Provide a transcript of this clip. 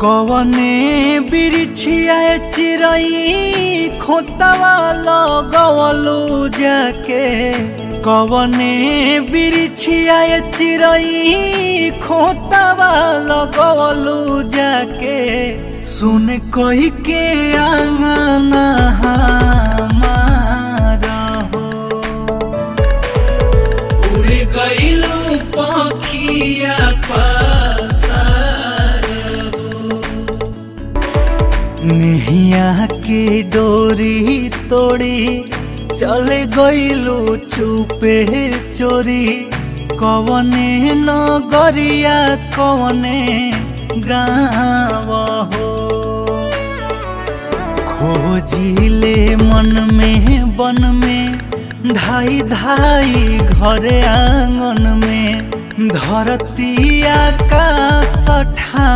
कवने बिरछिया चिरई खोतवा लगवलू जाके। कवने बिरछिया चिरई खोतवा लगवलू जाके। सुन कही के आंगना हमारा हो। उड़ गइलू पखिया पसार हो। नेहिया के डोरी तोड़ी चले गइलू चुपे चोरी। कवने नगरिया कवने गाँव हो। खोजिले मन में बन में धाई धाई घरे आंगन में। धरती आकाश